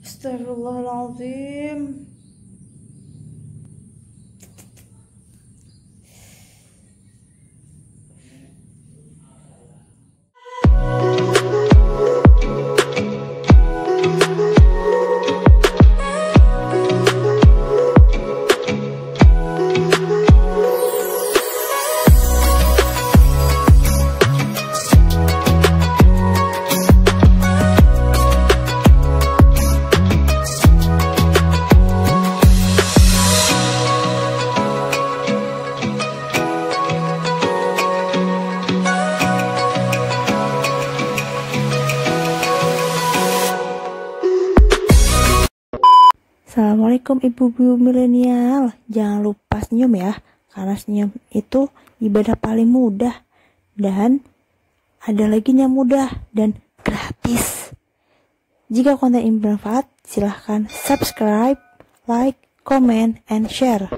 Astagfirullahaladzim. Assalamualaikum ibu-ibu milenial. Jangan lupa senyum ya, karena senyum itu ibadah paling mudah. Dan ada lagi yang mudah dan gratis. Jika konten ini bermanfaat, silahkan subscribe, like, comment, and share.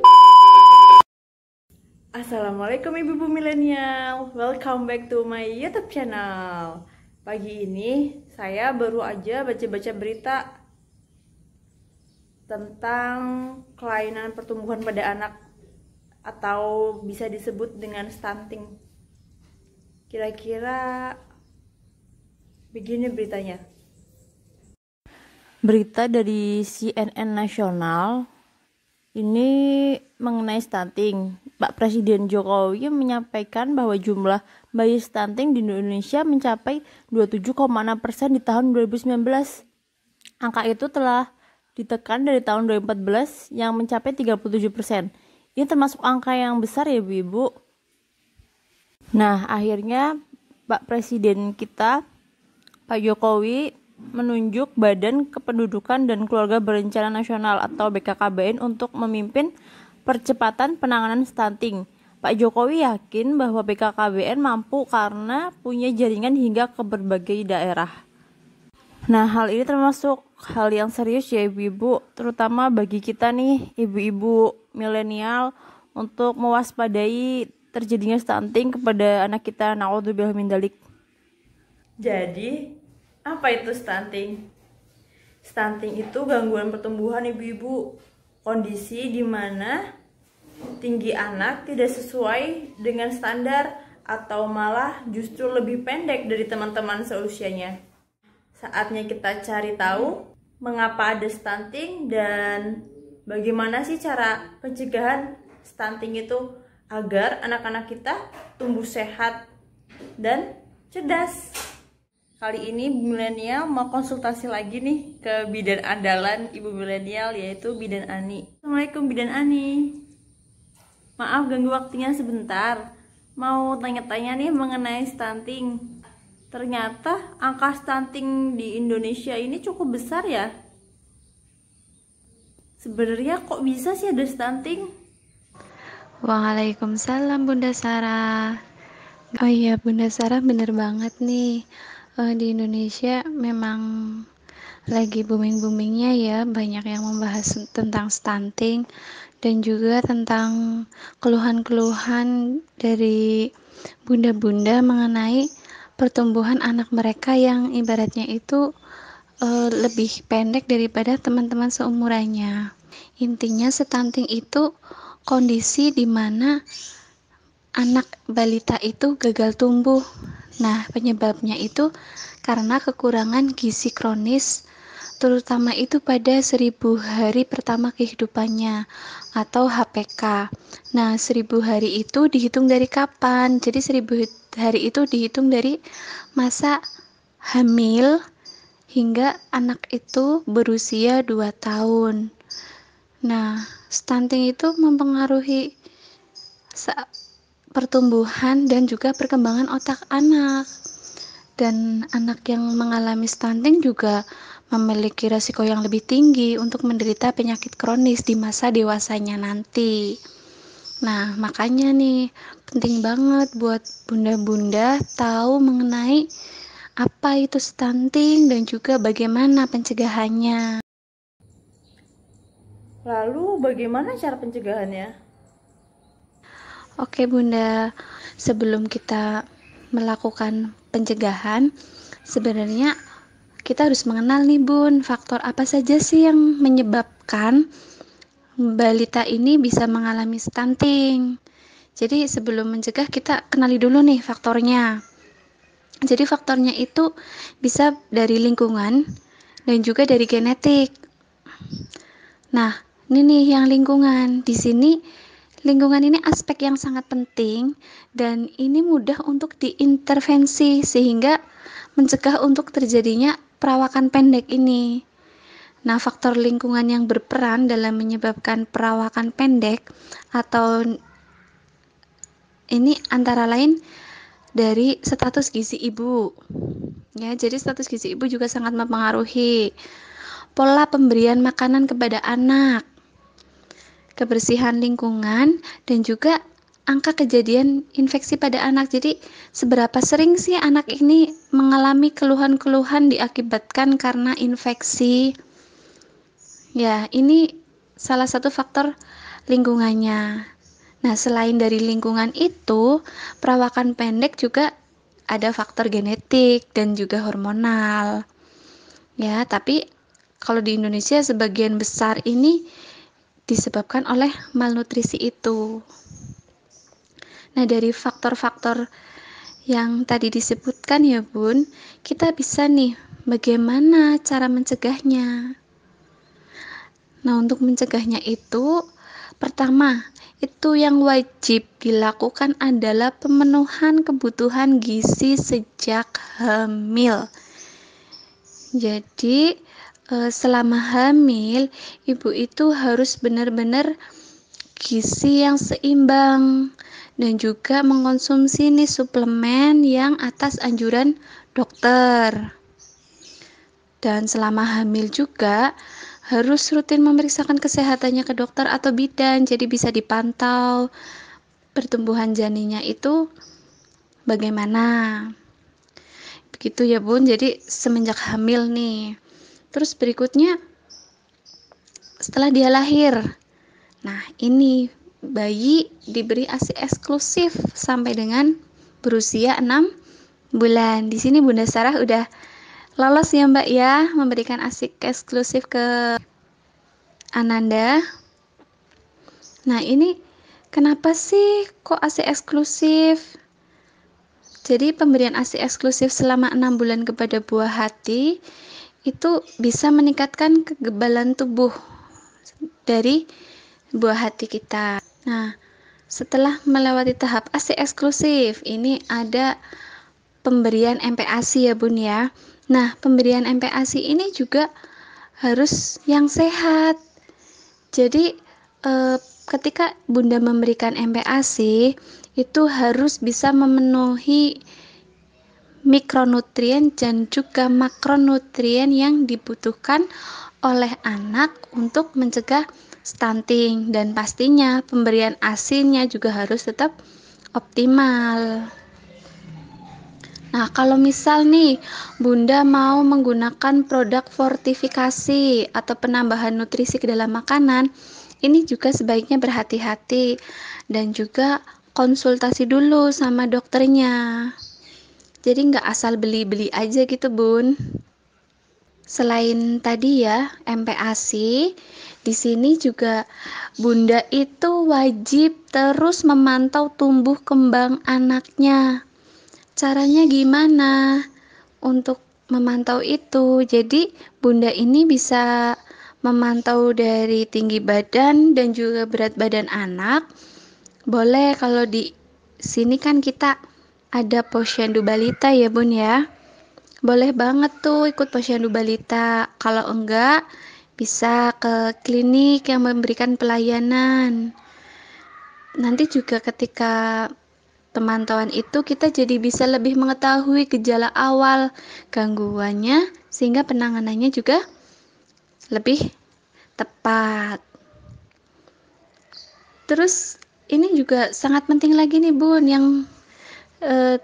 Assalamualaikum ibu-ibu milenial. Welcome back to my YouTube channel. Pagi ini saya baru aja baca-baca berita tentang kelainan pertumbuhan pada anak atau bisa disebut dengan stunting. Kira-kira begini beritanya. Berita dari CNN Nasional ini mengenai stunting. Pak Presiden Jokowi menyampaikan bahwa jumlah bayi stunting di Indonesia mencapai 27,6% di tahun 2019. Angka itu telah ditekan dari tahun 2014 yang mencapai 37%. Ini termasuk angka yang besar ya Bu-Ibu. Nah, akhirnya Pak Presiden kita, Pak Jokowi, menunjuk Badan Kependudukan dan Keluarga Berencana Nasional atau BKKBN untuk memimpin percepatan penanganan stunting. Pak Jokowi yakin bahwa BKKBN mampu karena punya jaringan hingga ke berbagai daerah. Nah, hal ini termasuk hal yang serius ya ibu-ibu, terutama bagi kita nih ibu-ibu milenial untuk mewaspadai terjadinya stunting kepada anak kita. Naudzubillah min dzalik. Jadi, apa itu stunting? Stunting itu gangguan pertumbuhan ibu-ibu, kondisi di mana tinggi anak tidak sesuai dengan standar atau malah justru lebih pendek dari teman-teman seusianya. Saatnya kita cari tahu mengapa ada stunting dan bagaimana sih cara pencegahan stunting itu agar anak-anak kita tumbuh sehat dan cerdas. Kali ini milenial mau konsultasi lagi nih ke bidan andalan ibu milenial, yaitu Bidan Ani. Assalamualaikum Bidan Ani. Maaf ganggu waktunya sebentar. Mau tanya-tanya nih mengenai stunting. Ternyata angka stunting di Indonesia ini cukup besar ya. Sebenarnya kok bisa sih ada stunting? Waalaikumsalam Bunda Sarah. Oh iya Bunda Sarah, bener banget nih. Di Indonesia memang lagi booming-boomingnya ya, banyak yang membahas tentang stunting dan juga tentang keluhan-keluhan dari bunda-bunda mengenai pertumbuhan anak mereka yang ibaratnya itu lebih pendek daripada teman-teman seumurannya. Intinya stunting itu kondisi di mana anak balita itu gagal tumbuh. Nah, penyebabnya itu karena kekurangan gizi kronis, terutama itu pada 1000 hari pertama kehidupannya atau HPK. Nah, 1000 hari itu dihitung dari kapan? Jadi 1000 hari itu dihitung dari masa hamil hingga anak itu berusia 2 tahun. Nah, stunting itu mempengaruhi pertumbuhan dan juga perkembangan otak anak. Dan anak yang mengalami stunting juga memiliki resiko yang lebih tinggi untuk menderita penyakit kronis di masa dewasanya nanti. Nah, makanya nih penting banget buat bunda-bunda tahu mengenai apa itu stunting dan juga bagaimana pencegahannya. Lalu bagaimana cara pencegahannya? Oke Bunda, sebelum kita melakukan pencegahan, sebenarnya kita harus mengenal nih Bun, faktor apa saja sih yang menyebabkan balita ini bisa mengalami stunting. Jadi sebelum mencegah kita kenali dulu nih faktornya. Jadi faktornya itu bisa dari lingkungan dan juga dari genetik. Nah, ini nih yang lingkungan. Di sini lingkungan ini aspek yang sangat penting dan ini mudah untuk diintervensi sehingga mencegah untuk terjadinya perawakan pendek ini. Nah, faktor lingkungan yang berperan dalam menyebabkan perawakan pendek atau ini antara lain dari status gizi ibu. Ya, jadi status gizi ibu juga sangat mempengaruhi pola pemberian makanan kepada anak, kebersihan lingkungan, dan juga angka kejadian infeksi pada anak. Jadi, seberapa sering sih anak ini mengalami keluhan-keluhan diakibatkan karena infeksi? Ya, ini salah satu faktor lingkungannya. Nah, selain dari lingkungan itu, perawakan pendek juga ada faktor genetik dan juga hormonal. Ya, tapi kalau di Indonesia sebagian besar ini disebabkan oleh malnutrisi itu. Nah, dari faktor-faktor yang tadi disebutkan ya Bun, kita bisa nih bagaimana cara mencegahnya. Nah, untuk mencegahnya itu, pertama, itu yang wajib dilakukan adalah pemenuhan kebutuhan gizi sejak hamil. Jadi, selama hamil, ibu itu harus benar-benar gizi yang seimbang dan juga mengkonsumsi nih suplemen yang atas anjuran dokter. Dan selama hamil juga harus rutin memeriksakan kesehatannya ke dokter atau bidan, jadi bisa dipantau pertumbuhan janinnya itu bagaimana. Begitu ya Bun, jadi semenjak hamil nih. Terus berikutnya setelah dia lahir. Nah, ini bayi diberi ASI eksklusif sampai dengan berusia 6 bulan. Di sini Bunda Sarah udah lolos ya Mbak ya, memberikan ASI eksklusif ke Ananda. Nah, ini kenapa sih kok ASI eksklusif? Jadi pemberian ASI eksklusif selama 6 bulan kepada buah hati itu bisa meningkatkan kekebalan tubuh dari buah hati kita. Nah, setelah melewati tahap ASI eksklusif, ini ada pemberian MPASI ya Bun ya. Nah, pemberian MPASI ini juga harus yang sehat. Jadi, ketika Bunda memberikan MPASI, itu harus bisa memenuhi mikronutrien dan juga makronutrien yang dibutuhkan oleh anak untuk mencegah stunting, dan pastinya pemberian ASI-nya juga harus tetap optimal. Nah, kalau misal nih Bunda mau menggunakan produk fortifikasi atau penambahan nutrisi ke dalam makanan, ini juga sebaiknya berhati-hati dan juga konsultasi dulu sama dokternya. Jadi nggak asal beli-beli aja gitu Bun. Selain tadi ya MPASI, di sini juga Bunda itu wajib terus memantau tumbuh kembang anaknya. Caranya gimana untuk memantau itu? Jadi Bunda ini bisa memantau dari tinggi badan dan juga berat badan anak. Boleh kalau di sini kan kita ada posyandu balita ya Bun ya. Boleh banget tuh ikut posyandu balita. Kalau enggak, bisa ke klinik yang memberikan pelayanan. Nanti juga ketika pemantauan itu kita jadi bisa lebih mengetahui gejala awal gangguannya sehingga penanganannya juga lebih tepat. Terus ini juga sangat penting lagi nih Bun, yang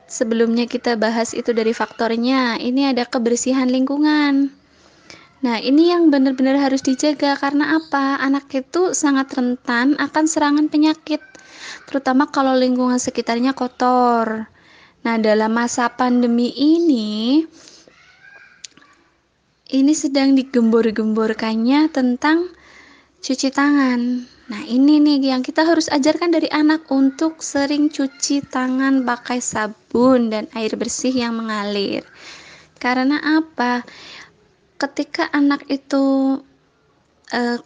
sebelumnya kita bahas itu dari faktornya. Ini ada kebersihan lingkungan. Nah, ini yang benar-benar harus dijaga karena apa? Anak itu sangat rentan akan serangan penyakit, terutama kalau lingkungan sekitarnya kotor. Nah, dalam masa pandemi ini ini sedang digembor-gemborkannya tentang cuci tangan. Nah, ini nih yang kita harus ajarkan dari anak untuk sering cuci tangan pakai sabun dan air bersih yang mengalir. Karena apa? Ketika anak itu eh,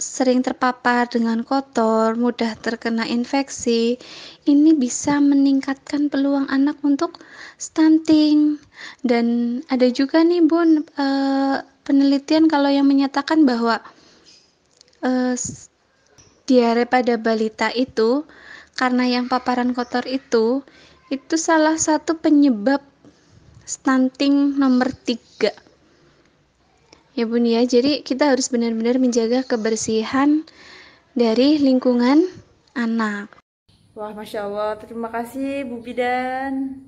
sering terpapar dengan kotor, mudah terkena infeksi, ini bisa meningkatkan peluang anak untuk stunting. Dan ada juga nih Bun, penelitian kalau yang menyatakan bahwa eh, diare pada balita itu karena yang paparan kotor itu salah satu penyebab stunting nomor 3 ya Bun ya. Jadi kita harus benar-benar menjaga kebersihan dari lingkungan anak. Wah, Masya Allah, terima kasih Bu Bidan.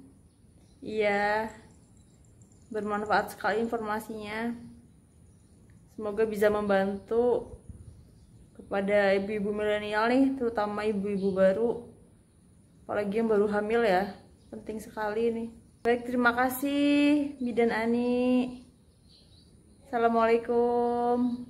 Iya, bermanfaat sekali informasinya. Semoga bisa membantu kepada ibu-ibu milenial nih, terutama ibu-ibu baru, apalagi yang baru hamil ya. Penting sekali nih. Baik, terima kasih Bidan Ani. Assalamualaikum.